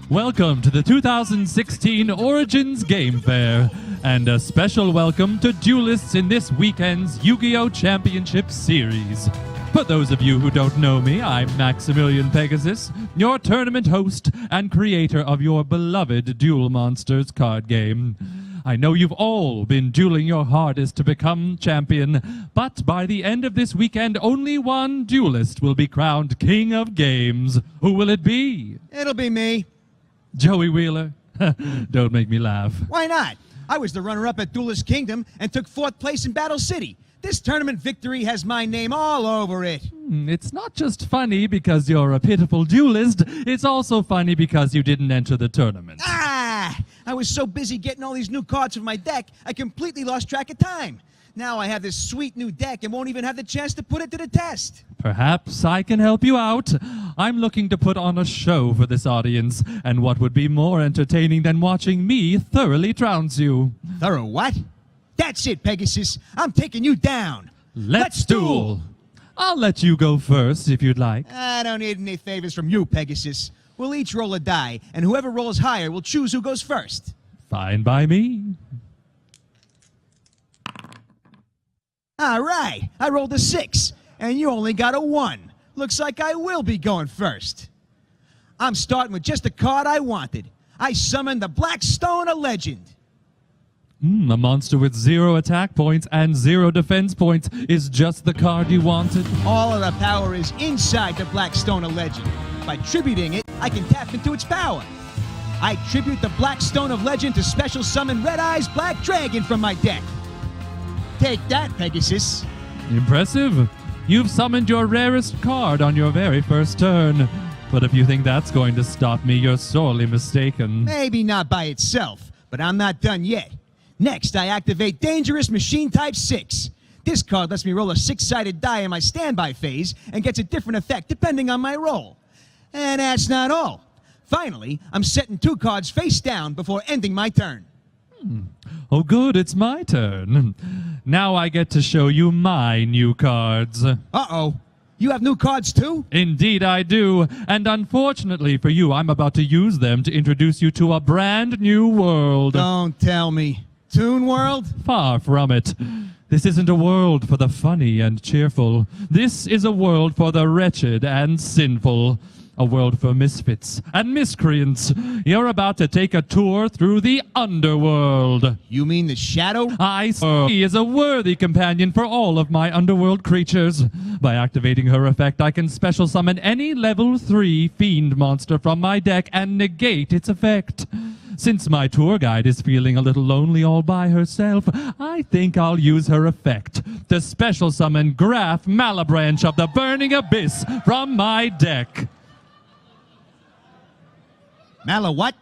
Welcome to the 2016 Origins Game Fair, and a special welcome to duelists in this weekend's Yu-Gi-Oh! Championship Series. For those of you who don't know me, I'm Maximilion Pegasus, your tournament host and creator of your beloved Duel Monsters card game. I know you've all been dueling your hardest to become champion, but by the end of this weekend, only one duelist will be crowned King of Games. Who will it be? It'll be me. Joey Wheeler? Don't make me laugh. Why not? I was the runner-up at Duelist Kingdom and took 4th place in Battle City. This tournament victory has my name all over it. It's not just funny because you're a pitiful duelist, it's also funny because you didn't enter the tournament. I was so busy getting all these new cards for my deck, I completely lost track of time. Now I have this sweet new deck and won't even have the chance to put it to the test. Perhaps I can help you out. I'm looking to put on a show for this audience, and what would be more entertaining than watching me thoroughly trounce you? Thorough what? That's it, Pegasus. I'm taking you down. Let's duel. I'll let you go first if you'd like. I don't need any favors from you, Pegasus. We'll each roll a die, and whoever rolls higher will choose who goes first. Fine by me. All right, I rolled a 6, and you only got a 1. Looks like I will be going first. I'm starting with just the card I wanted. I summoned the Black Stone of Legend. A monster with 0 attack points and 0 defense points is just the card you wanted. All of the power is inside the Black Stone of Legend. By tributing it, I can tap into its power. I tribute the Black Stone of Legend to special summon Red Eyes Black Dragon from my deck. Take that, Pegasus. Impressive. You've summoned your rarest card on your very first turn. But if you think that's going to stop me, you're sorely mistaken. Maybe not by itself, but I'm not done yet. Next, I activate Dangerous Machine Type 6. This card lets me roll a 6-sided die in my standby phase and gets a different effect depending on my roll. And that's not all. Finally, I'm setting 2 cards face down before ending my turn. Oh good, it's my turn. Now I get to show you my new cards. Uh-oh. You have new cards too? Indeed I do. And unfortunately for you, I'm about to use them to introduce you to a brand new world. Don't tell me. Toon World? Far from it. This isn't a world for the funny and cheerful. This is a world for the wretched and sinful. A world for misfits and miscreants. You're about to take a tour through the underworld. You mean the Shadow? I see is a worthy companion for all of my underworld creatures. By activating her effect, I can special summon any level 3 fiend monster from my deck and negate its effect. Since my tour guide is feeling a little lonely all by herself, I think I'll use her effect to special summon Graf Malabranch of the Burning Abyss from my deck. Mala what?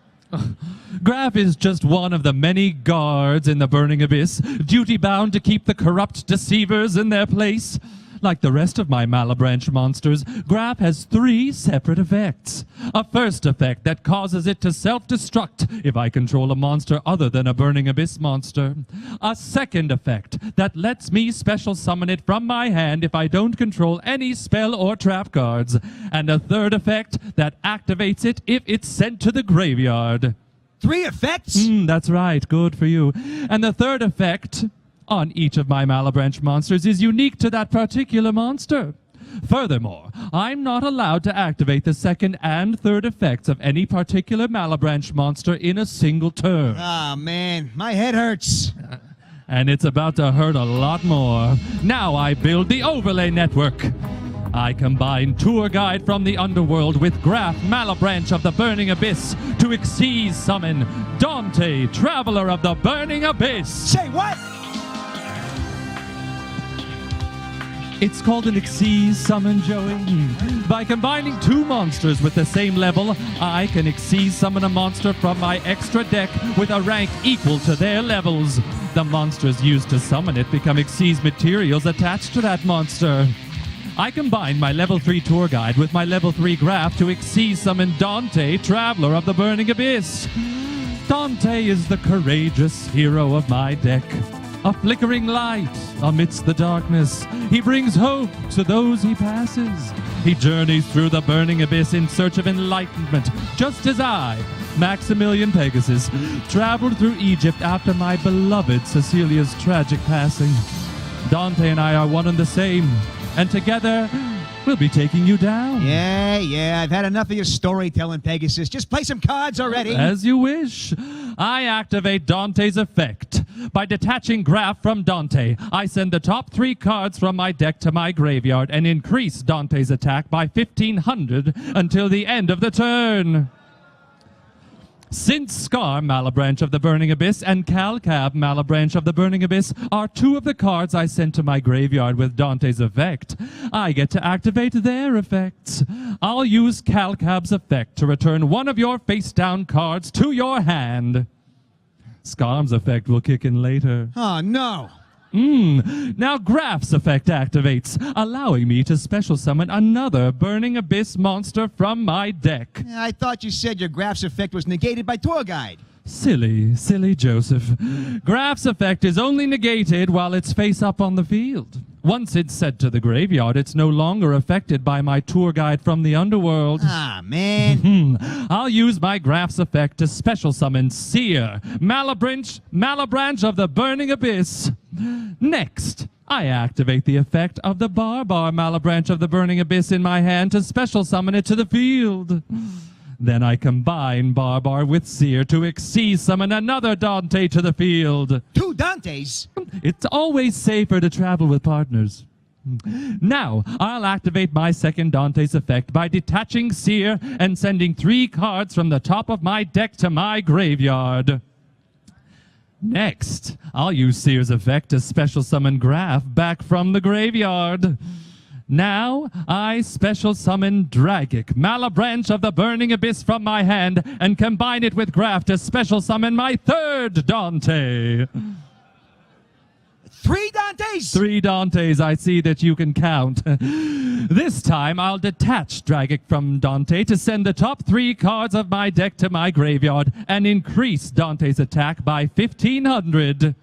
Graf is just one of the many guards in the Burning Abyss, duty-bound to keep the corrupt deceivers in their place. Like the rest of my Malabranch monsters, Graf has 3 separate effects. A first effect that causes it to self-destruct if I control a monster other than a Burning Abyss monster. A second effect that lets me special summon it from my hand if I don't control any spell or trap cards. And a third effect that activates it if it's sent to the graveyard. 3 effects? That's right, good for you. And the third effect on each of my Malabranch monsters is unique to that particular monster. Furthermore, I'm not allowed to activate the second and third effects of any particular Malabranch monster in a single turn. Ah, man, my head hurts. And it's about to hurt a lot more. Now I build the overlay network. I combine Tour Guide from the Underworld with Graf Malabranch of the Burning Abyss to Xyz summon Dante, Traveler of the Burning Abyss. Say what? It's called an Xyz summon, Joey. By combining two monsters with the same level, I can Xyz summon a monster from my extra deck with a rank equal to their levels. The monsters used to summon it become Xyz materials attached to that monster. I combine my level 3 tour guide with my level 3 graph to Xyz summon Dante, Traveler of the Burning Abyss. Dante is the courageous hero of my deck. A flickering light amidst the darkness. He brings hope to those he passes. He journeys through the burning abyss in search of enlightenment, just as I, Maximilion Pegasus, traveled through Egypt after my beloved Cecilia's tragic passing. Dante and I are one and the same, and together we'll be taking you down. Yeah, I've had enough of your storytelling, Pegasus. Just play some cards already. As you wish. I activate Dante's effect. By detaching Graph from Dante, I send the top 3 cards from my deck to my graveyard and increase Dante's attack by 1,500 until the end of the turn. Since Scar, Malabranch of the Burning Abyss, and Calcab, Malabranch of the Burning Abyss, are 2 of the cards I sent to my graveyard with Dante's effect, I get to activate their effects. I'll use Calcab's effect to return one of your face-down cards to your hand. Scar's effect will kick in later. Oh, no. Now Graph's effect activates, allowing me to special summon another Burning Abyss monster from my deck. I thought you said your Graph's effect was negated by tour guide. Silly Joseph. Graph's effect is only negated while it's face up on the field. Once it's sent to the graveyard, it's no longer affected by my tour guide from the underworld. Ah, man. I'll use my Graph's effect to special summon Seer, Malabranch of the Burning Abyss. Next, I activate the effect of the Barbar Malabranch of the Burning Abyss in my hand to special summon it to the field. Then I combine Barbar with Seer to Xyz summon another Dante to the field. 2 Dantes? It's always safer to travel with partners. Now, I'll activate my second Dante's effect by detaching Seer and sending 3 cards from the top of my deck to my graveyard. Next, I'll use Seer's effect to special summon Graph back from the graveyard. Now, I special summon Dragic, Malabranch of the Burning Abyss from my hand and combine it with Graph to special summon my third Dante. 3 Dantes? 3 Dantes, I see that you can count. This time, I'll detach Dragic from Dante to send the top 3 cards of my deck to my graveyard and increase Dante's attack by 1,500.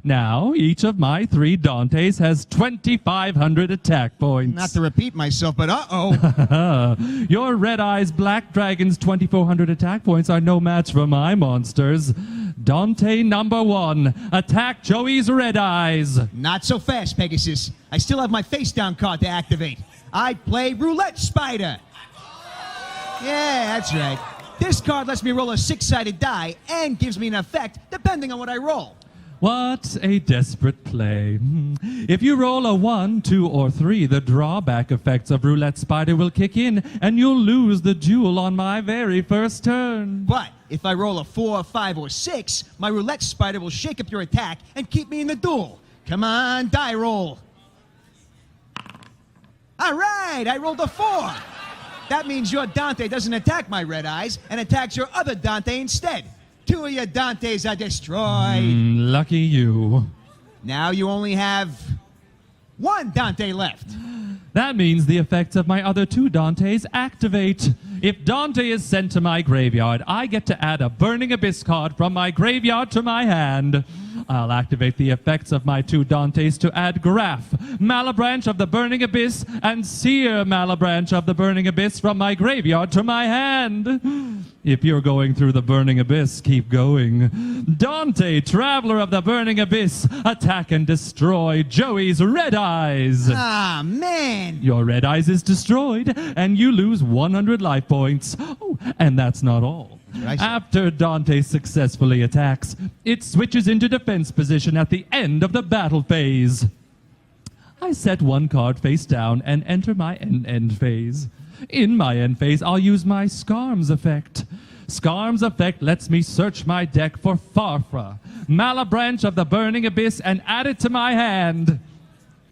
Now, each of my 3 Dantes has 2,500 attack points. Not to repeat myself, but uh-oh. Your Red Eyes Black Dragon's 2,400 attack points are no match for my monsters. Dante number 1, attack Joey's Red Eyes. Not so fast, Pegasus. I still have my face-down card to activate. I play Roulette Spider. Yeah, that's right. This card lets me roll a 6-sided die and gives me an effect depending on what I roll. What a desperate play. If you roll a 1, 2, or 3, the drawback effects of Roulette Spider will kick in, and you'll lose the duel on my very first turn. But if I roll a 4, 5, or 6, my Roulette Spider will shake up your attack and keep me in the duel. Come on, die roll. All right, I rolled a 4. That means your Dante doesn't attack my Red Eyes and attacks your other Dante instead. 2 of your Dantes are destroyed. Lucky you. Now you only have 1 Dante left. That means the effects of my other 2 Dantes activate. If Dante is sent to my graveyard, I get to add a Burning Abyss card from my graveyard to my hand. I'll activate the effects of my 2 Dantes to add Graph, Malabranch of the Burning Abyss, and Seer, Malabranch of the Burning Abyss from my graveyard to my hand. If you're going through the Burning Abyss, keep going. Dante, Traveler of the Burning Abyss, attack and destroy Joey's Red Eyes. Ah, man. Your Red Eyes is destroyed, and you lose 100 life points. Oh, and that's not all. After Dante successfully attacks, it switches into defense position at the end of the battle phase. I set 1 card face down and enter my end phase. In my end phase, I'll use my Scarm's effect. Scarm's effect lets me search my deck for Farfra, Malabranch of the Burning Abyss, and add it to my hand.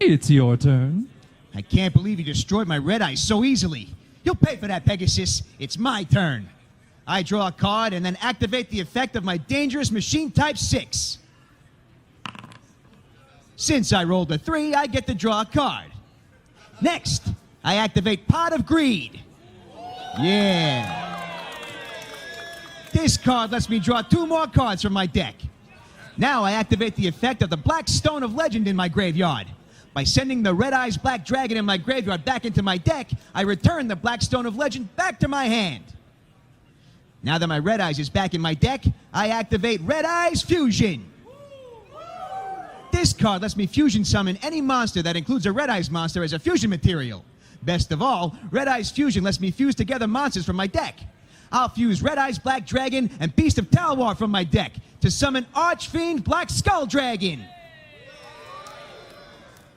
It's your turn. I can't believe you destroyed my red eyes so easily. You'll pay for that, Pegasus. It's my turn. I draw a card and then activate the effect of my dangerous machine type 6. Since I rolled a 3, I get to draw a card. Next, I activate Pot of Greed. Yeah. This card lets me draw 2 more cards from my deck. Now I activate the effect of the Black Stone of Legend in my graveyard. By sending the Red Eyes Black Dragon in my graveyard back into my deck, I return the Black Stone of Legend back to my hand. Now that my Red Eyes is back in my deck, I activate Red Eyes Fusion. This card lets me fusion summon any monster that includes a Red Eyes monster as a fusion material. Best of all, Red Eyes Fusion lets me fuse together monsters from my deck. I'll fuse Red Eyes Black Dragon and Beast of Talwar from my deck to summon Archfiend Black Skull Dragon.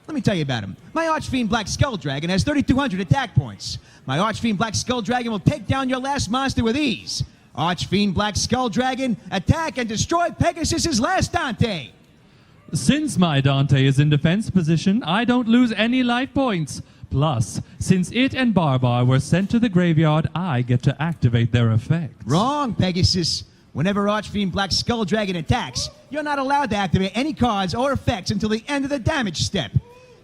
Let me tell you about him. My Archfiend Black Skull Dragon has 3,200 attack points. My Archfiend Black Skull Dragon will take down your last monster with ease. Archfiend Black Skull Dragon, attack and destroy Pegasus's last Dante. Since my Dante is in defense position, I don't lose any life points. Plus, since it and Barbar were sent to the graveyard, I get to activate their effects. Wrong, Pegasus. Whenever Archfiend Black Skull Dragon attacks, you're not allowed to activate any cards or effects until the end of the damage step.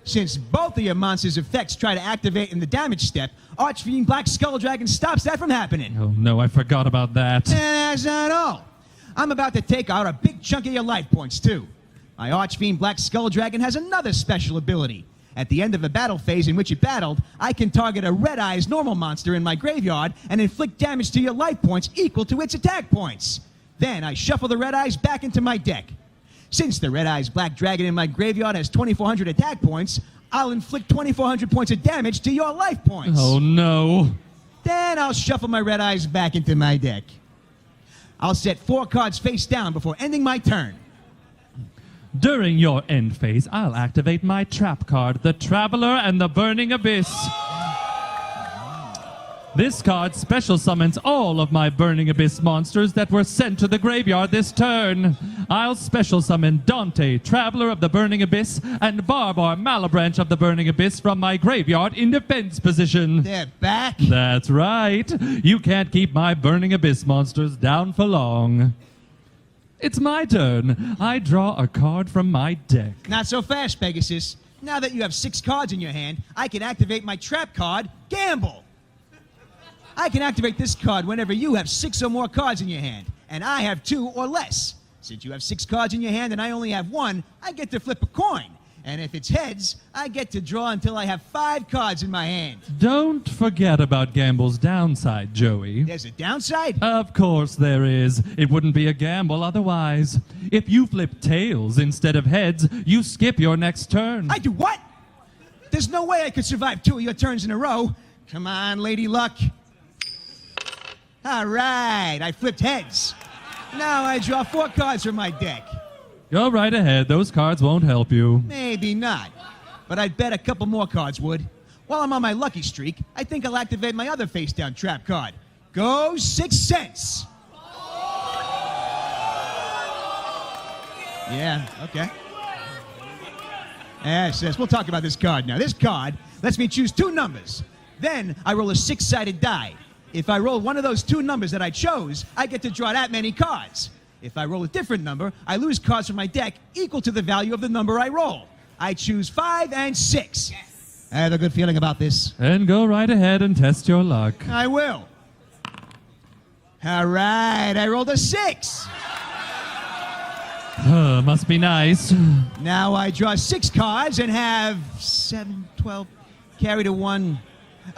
Since both of your monsters' effects try to activate in the damage step, Archfiend Black Skull Dragon stops that from happening. Oh no, I forgot about that. And that's not all. I'm about to take out a big chunk of your life points, too. My Archfiend Black Skull Dragon has another special ability. At the end of a battle phase in which it battled, I can target a Red Eyes normal monster in my graveyard and inflict damage to your life points equal to its attack points. Then I shuffle the Red Eyes back into my deck. Since the Red Eyes Black Dragon in my graveyard has 2,400 attack points, I'll inflict 2,400 points of damage to your life points. Oh no. Then I'll shuffle my Red Eyes back into my deck. I'll set 4 cards face down before ending my turn. During your end phase, I'll activate my trap card, the Traveler and the Burning Abyss. This card special summons all of my Burning Abyss monsters that were sent to the graveyard this turn. I'll special summon Dante, Traveler of the Burning Abyss, and Barbar, Malabranch of the Burning Abyss from my graveyard in defense position. They're back? That's right. You can't keep my Burning Abyss monsters down for long. It's my turn. I draw a card from my deck. Not so fast, Pegasus. Now that you have 6 cards in your hand, I can activate my trap card, Gamble. I can activate this card whenever you have 6 or more cards in your hand, and I have 2 or less. Since you have 6 cards in your hand and I only have 1, I get to flip a coin. And if it's heads, I get to draw until I have 5 cards in my hand. Don't forget about Gamble's downside, Joey. There's a downside? Of course there is. It wouldn't be a gamble otherwise. If you flip tails instead of heads, you skip your next turn. I do what? There's no way I could survive 2 of your turns in a row. Come on, Lady Luck. All right, I flipped heads. Now I draw 4 cards from my deck. Go right ahead. Those cards won't help you. Maybe not, but I'd bet a couple more cards would. While I'm on my lucky streak, I think I'll activate my other face-down trap card. Go 6 cents. Yeah, okay. Yes, we'll talk about this card now. This card lets me choose 2 numbers. Then I roll a 6-sided die. If I roll one of those 2 numbers that I chose, I get to draw that many cards. If I roll a different number, I lose cards from my deck equal to the value of the number I roll. I choose 5 and 6. Yes. I have a good feeling about this. And go right ahead and test your luck. I will. All right, I rolled a 6. Must be nice. Now I draw 6 cards and have 7, 12, carry to 1,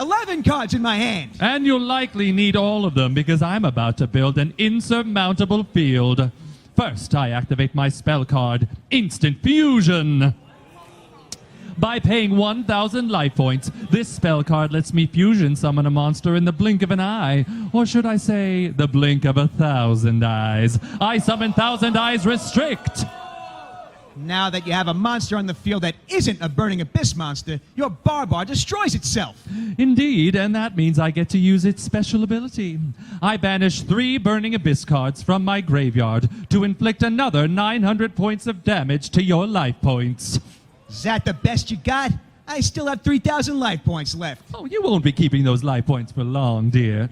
11 cards in my hand. And you'll likely need all of them because I'm about to build an insurmountable field. First, I activate my spell card, Instant Fusion. By paying 1,000 life points, this spell card lets me fusion summon a monster in the blink of an eye. Or should I say, the blink of 1,000 eyes. I summon 1,000 Eyes Restrict. Now that you have a monster on the field that isn't a Burning Abyss monster, your Barbar destroys itself. Indeed, and that means I get to use its special ability. I banish 3 Burning Abyss cards from my graveyard to inflict another 900 points of damage to your life points. Is that the best you got? I still have 3,000 life points left. Oh, you won't be keeping those life points for long, dear.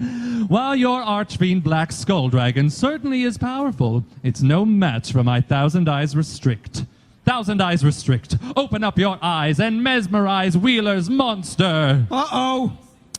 While your Archfiend Black Skull Dragon certainly is powerful, it's no match for my Thousand Eyes Restrict. Thousand Eyes Restrict, open up your eyes and mesmerize Wheeler's monster. Uh-oh.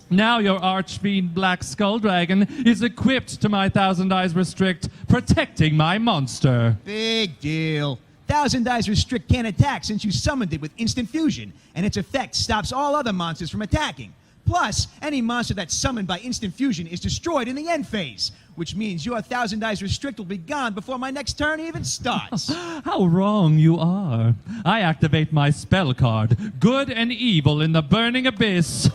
Now your Archfiend Black Skull Dragon is equipped to my Thousand Eyes Restrict, protecting my monster. Big deal. Thousand Eyes Restrict can't attack since you summoned it with instant fusion, and its effect stops all other monsters from attacking. Plus, any monster that's summoned by instant fusion is destroyed in the end phase, which means your Thousand Eyes Restrict will be gone before my next turn even starts. How wrong you are. I activate my spell card, Good and Evil in the Burning Abyss.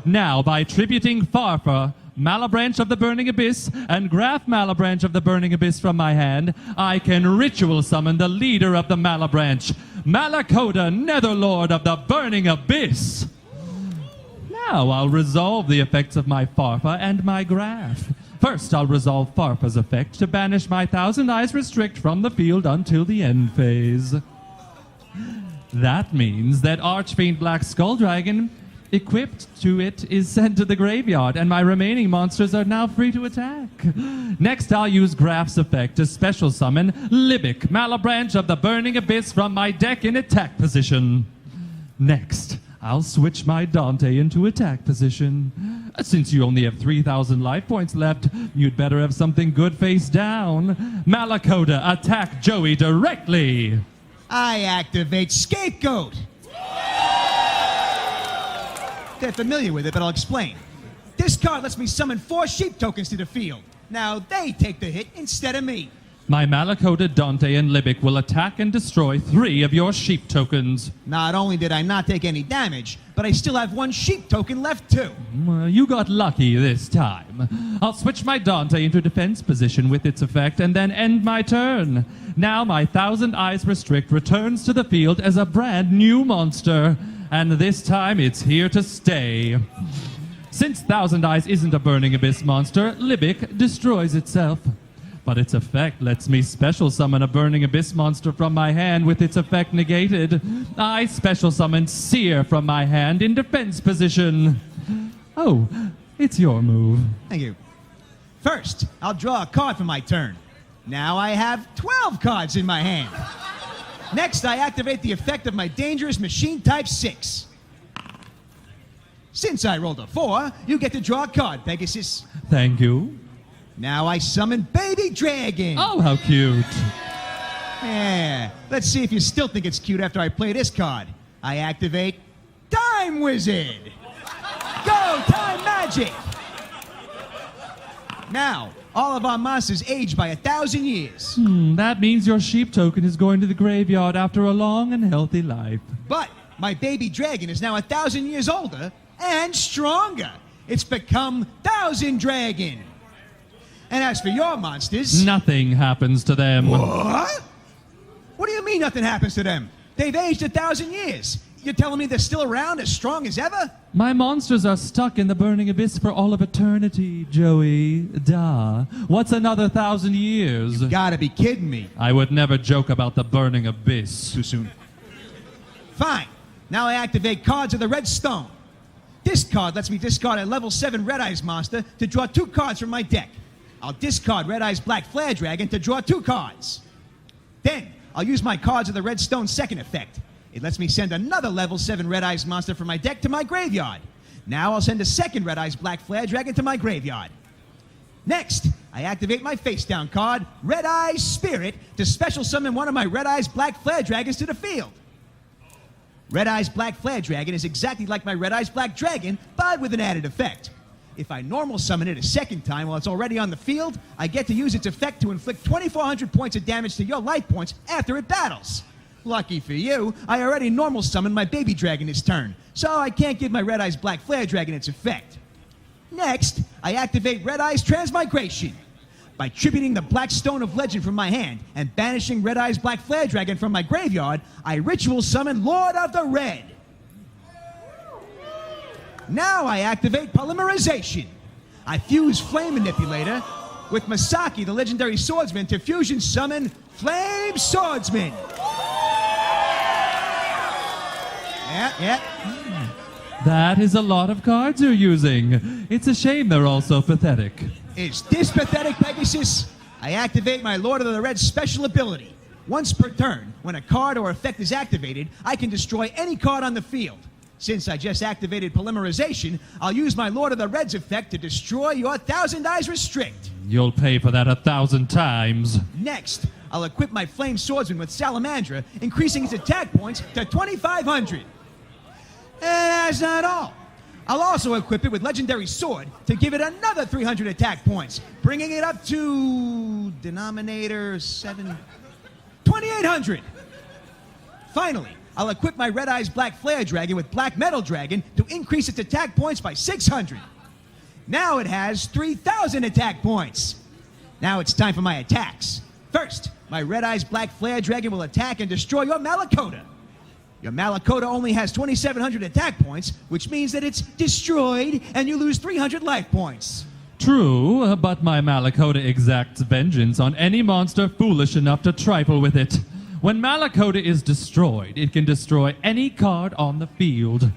Now, by tributing Farfa, Malabranch of the Burning Abyss, and Graph Malabranch of the Burning Abyss from my hand, I can ritual summon the leader of the Malabranch, Malakoda, Netherlord of the Burning Abyss. Now I'll resolve the effects of my Farfa and my Graph. First, I'll resolve Farfa's effect to banish my Thousand Eyes Restrict from the field until the end phase. That means that Archfiend Black Skull Dragon equipped to it is sent to the graveyard, and my remaining monsters are now free to attack. Next, I'll use Graph's effect to special summon Libic, Malabranch of the Burning Abyss from my deck in attack position. Next, I'll switch my Dante into attack position. Since you only have 3,000 life points left, you'd better have something good face down. Malakoda, attack Joey directly. I activate Scapegoat. They're familiar with it, but I'll explain. This card lets me summon 4 sheep tokens to the field. Now they take the hit instead of me. My Malakoda, Dante, and Libic will attack and destroy 3 of your sheep tokens. Not only did I not take any damage, but I still have 1 sheep token left too. Well, you got lucky this time. I'll switch my Dante into defense position with its effect and then end my turn. Now my Thousand Eyes Restrict returns to the field as a brand new monster. And this time it's here to stay. Since Thousand Eyes isn't a Burning Abyss monster, Libic destroys itself. But its effect lets me special summon a Burning Abyss monster from my hand with its effect negated. I special summon Seer from my hand in defense position. Oh, it's your move. Thank you. First, I'll draw a card for my turn. Now I have 12 cards in my hand. Next, I activate the effect of my Dangerous Machine Type 6. Since I rolled a 4, you get to draw a card, Pegasus. Thank you. Now I summon Baby Dragon. Oh, how cute. Yeah, let's see if you still think it's cute after I play this card. I activate Time Wizard. Go, Time Magic. Now, all of our monsters age by 1,000 years. That means your sheep token is going to the graveyard after a long and healthy life. But my baby dragon is now 1,000 years older and stronger. It's become Thousand Dragon. And as for your monsters... Nothing happens to them. What? What do you mean nothing happens to them? They've aged 1,000 years. You're telling me they're still around as strong as ever? My monsters are stuck in the Burning Abyss for all of eternity, Joey. Duh. What's another 1,000 years? You gotta be kidding me. I would never joke about the Burning Abyss. Too soon. Fine. Now I activate Cards of the Red Stone. This card lets me discard a level 7 Red Eyes monster to draw 2 cards from my deck. I'll discard Red Eyes Black Flare Dragon to draw 2 cards. Then, I'll use my Cards of the Red Stone second effect. It lets me send another level 7 Red Eyes monster from my deck to my graveyard. Now I'll send a second Red Eyes Black Flare Dragon to my graveyard. Next, I activate my face down card, Red Eyes Spirit, to special summon one of my Red Eyes Black Flare Dragons to the field. Red Eyes Black Flare Dragon is exactly like my Red Eyes Black Dragon, but with an added effect. If I normal summon it a second time while it's already on the field, I get to use its effect to inflict 2,400 points of damage to your life points after it battles. Lucky for you, I already normal summoned my baby dragon this turn, so I can't give my Red Eyes Black Flare Dragon its effect. Next, I activate Red Eyes Transmigration. By tributing the Black Stone of Legend from my hand and banishing Red Eyes Black Flare Dragon from my graveyard, I ritual summon Lord of the Red. Now I activate Polymerization. I fuse Flame Manipulator with Masaki, the legendary swordsman, to fusion summon Flame Swordsman. Yeah. That is a lot of cards you're using. It's a shame they're all so pathetic. Is this pathetic, Pegasus? I activate my Lord of the Red special ability. Once per turn, when a card or effect is activated, I can destroy any card on the field. Since I just activated polymerization, I'll use my Lord of the Reds effect to destroy your Thousand Eyes Restrict. You'll pay for that 1,000 times. Next, I'll equip my Flame Swordsman with Salamandra, increasing its attack points to 2,500. And that's not all. I'll also equip it with Legendary Sword to give it another 300 attack points, bringing it up to denominator 2,800. Finally, I'll equip my Red Eyes Black Flare Dragon with Black Metal Dragon to increase its attack points by 600. Now it has 3,000 attack points. Now it's time for my attacks. First, my Red Eyes Black Flare Dragon will attack and destroy your Malakota. Your Malakota only has 2,700 attack points, which means that it's destroyed and you lose 300 life points. True, but my Malakota exacts vengeance on any monster foolish enough to trifle with it. When Malakota is destroyed, it can destroy any card on the field.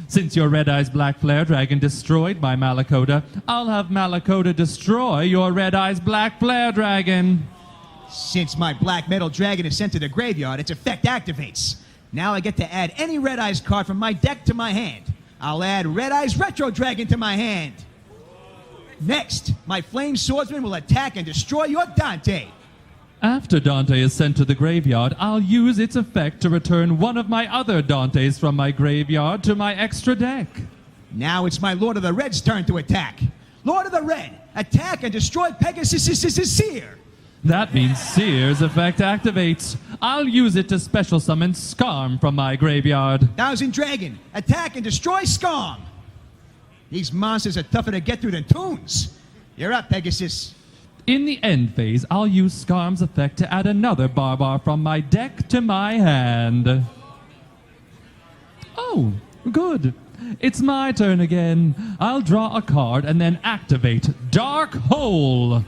Since your Red Eyes Black Flare Dragon destroyed my Malakota, I'll have Malakota destroy your Red Eyes Black Flare Dragon. Since my Black Metal Dragon is sent to the graveyard, its effect activates. Now I get to add any Red Eyes card from my deck to my hand. I'll add Red Eyes Retro Dragon to my hand. Next, my Flame Swordsman will attack and destroy your Dante. After Dante is sent to the graveyard, I'll use its effect to return one of my other Dantes from my graveyard to my extra deck. Now it's my Lord of the Red's turn to attack. Lord of the Red, attack and destroy Pegasus' Seer. That means Seer's effect activates. I'll use it to special summon Scarm from my graveyard. Thousand Dragon, attack and destroy Scarm. These monsters are tougher to get through than Toons. You're up, Pegasus. In the end phase, I'll use Scarm's effect to add another Barbar from my deck to my hand. Oh, good. It's my turn again. I'll draw a card and then activate Dark Hole.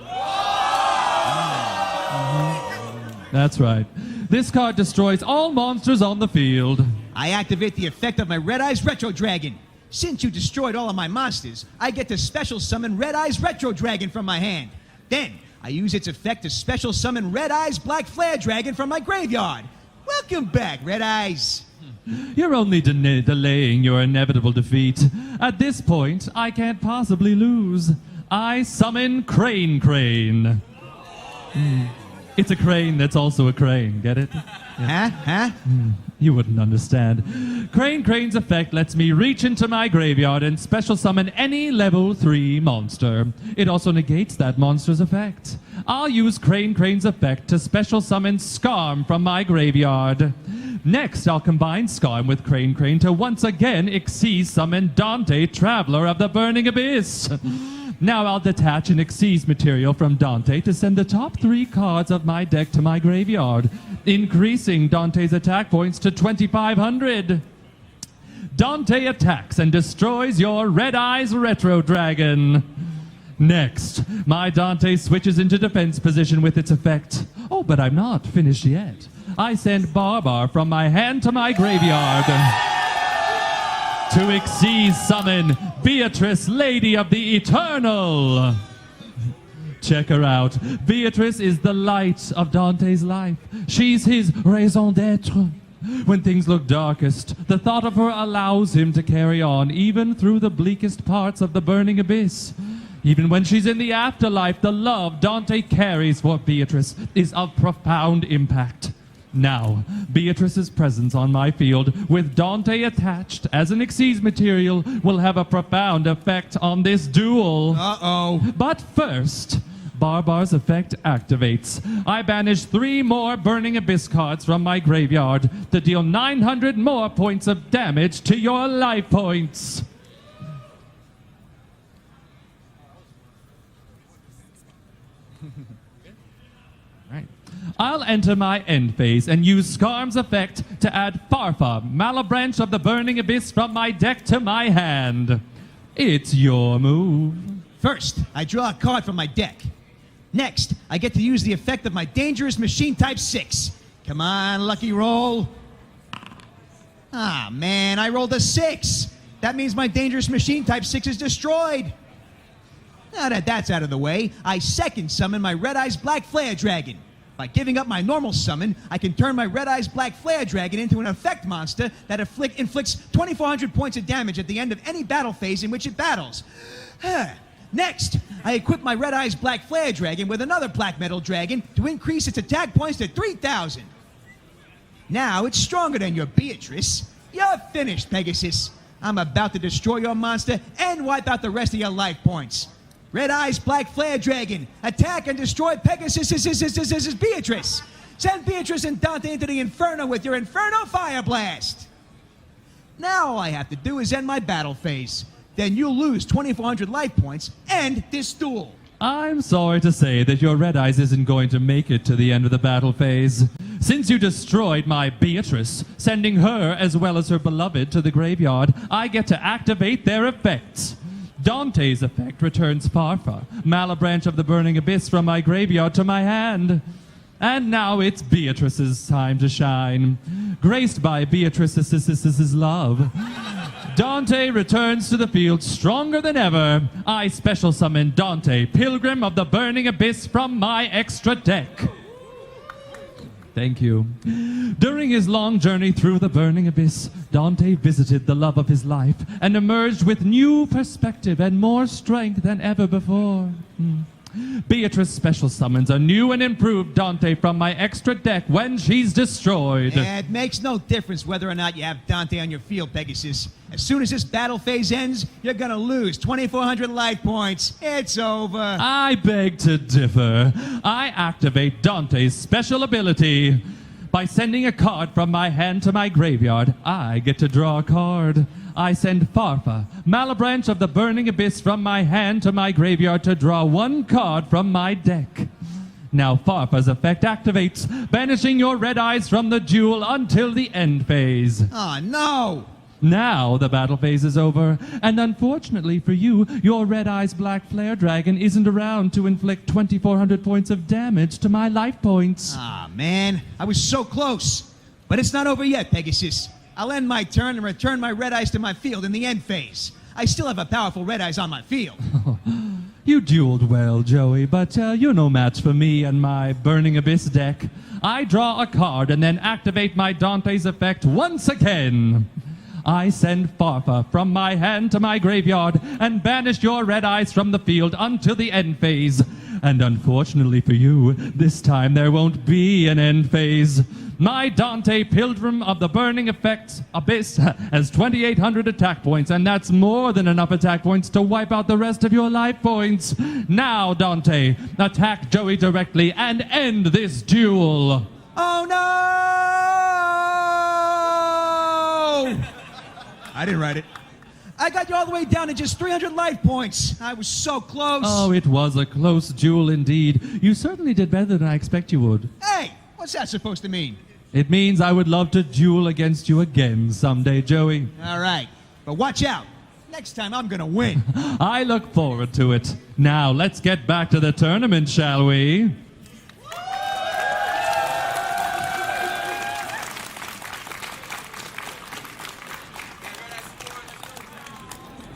That's right. This card destroys all monsters on the field. I activate the effect of my Red Eyes Retro Dragon. Since you destroyed all of my monsters, I get to special summon Red Eyes Retro Dragon from my hand. Then, I use its effect to special summon Red Eyes Black Flare Dragon from my graveyard. Welcome back, Red Eyes. You're only delaying your inevitable defeat. At this point, I can't possibly lose. I summon Crane Crane. It's a crane that's also a crane, get it? Yeah. Huh? You wouldn't understand. Crane Crane's effect lets me reach into my graveyard and special summon any level 3 monster. It also negates that monster's effect. I'll use Crane Crane's effect to special summon Scarm from my graveyard. Next, I'll combine Scarm with Crane Crane to once again Xyz summon Dante, Traveler of the Burning Abyss. Now I'll detach an Xyz material from Dante to send the top 3 cards of my deck to my graveyard, increasing Dante's attack points to 2,500. Dante attacks and destroys your Red Eyes Retro Dragon. Next, my Dante switches into defense position with its effect. Oh, but I'm not finished yet. I send Barbar from my hand to my graveyard to Xyz summon Beatrice, Lady of the Eternal. Check her out. Beatrice is the light of Dante's life. She's his raison d'être. When things look darkest, the thought of her allows him to carry on, even through the bleakest parts of the burning abyss. Even when she's in the afterlife, the love Dante carries for Beatrice is of profound impact. Now, Beatrice's presence on my field, with Dante attached as an Xyz material, will have a profound effect on this duel. Uh-oh. But first, Barbar's effect activates. I banish 3 more Burning Abyss cards from my graveyard to deal 900 more points of damage to your life points. I'll enter my end phase and use Scarm's effect to add Farfa, Malabranch of the Burning Abyss from my deck to my hand. It's your move. First, I draw a card from my deck. Next, I get to use the effect of my Dangerous Machine Type 6. Come on, lucky roll. Ah, man, I rolled a 6. That means my dangerous machine type 6 is destroyed. Now that that's out of the way, I second summon my Red Eyes Black Flare Dragon. By giving up my normal summon, I can turn my Red Eyes Black Flare Dragon into an effect monster that inflicts 2,400 points of damage at the end of any battle phase in which it battles. Next, I equip my Red Eyes Black Flare Dragon with another Black Metal Dragon to increase its attack points to 3,000. Now it's stronger than your Beatrice. You're finished, Pegasus. I'm about to destroy your monster and wipe out the rest of your life points. Red Eyes Black Flare Dragon, attack and destroy Pegasus' Beatrice. Send Beatrice and Dante into the Inferno with your Inferno Fire Blast. Now all I have to do is end my battle phase. Then you'll lose 2,400 life points and this duel. I'm sorry to say that your Red Eyes isn't going to make it to the end of the battle phase. Since you destroyed my Beatrice, sending her as well as her beloved to the graveyard, I get to activate their effects. Dante's effect returns Farfa, Malabranch of the Burning Abyss, from my graveyard to my hand. And now it's Beatrice's time to shine. Graced by Beatrice's love, Dante returns to the field stronger than ever. I special summon Dante, Pilgrim of the Burning Abyss, from my extra deck. Thank you. During his long journey through the burning abyss, Dante visited the love of his life and emerged with new perspective and more strength than ever before. Beatrice special summons a new and improved Dante from my extra deck when she's destroyed. Yeah, it makes no difference whether or not you have Dante on your field, Pegasus. As soon as this battle phase ends, you're gonna lose 2,400 life points. It's over. I beg to differ. I activate Dante's special ability. By sending a card from my hand to my graveyard, I get to draw a card. I send Farfa, Malabranch of the Burning Abyss, from my hand to my graveyard to draw one card from my deck. Now Farfa's effect activates, banishing your Red Eyes from the duel until the end phase. Oh, no! Now the battle phase is over, and unfortunately for you, your Red Eyes Black Flare Dragon isn't around to inflict 2,400 points of damage to my life points. Ah, man, I was so close. But it's not over yet, Pegasus. I'll end my turn and return my Red Eyes to my field in the end phase. I still have a powerful Red Eyes on my field. You dueled well, Joey, but you're no match for me and my Burning Abyss deck. I draw a card and then activate my Dante's effect once again. I send Farfa from my hand to my graveyard and banish your Red Eyes from the field until the end phase. And unfortunately for you, this time there won't be an end phase. My Dante, Pilgrim of the Burning Abyss, has 2,800 attack points, and that's more than enough attack points to wipe out the rest of your life points. Now, Dante, attack Joey directly and end this duel. Oh, no! I didn't write it. I got you all the way down to just 300 life points. I was so close. Oh, it was a close duel indeed. You certainly did better than I expect you would. Hey, what's that supposed to mean? It means I would love to duel against you again someday, Joey. All right, but watch out. Next time I'm gonna win. I look forward to it. Now, let's get back to the tournament, shall we?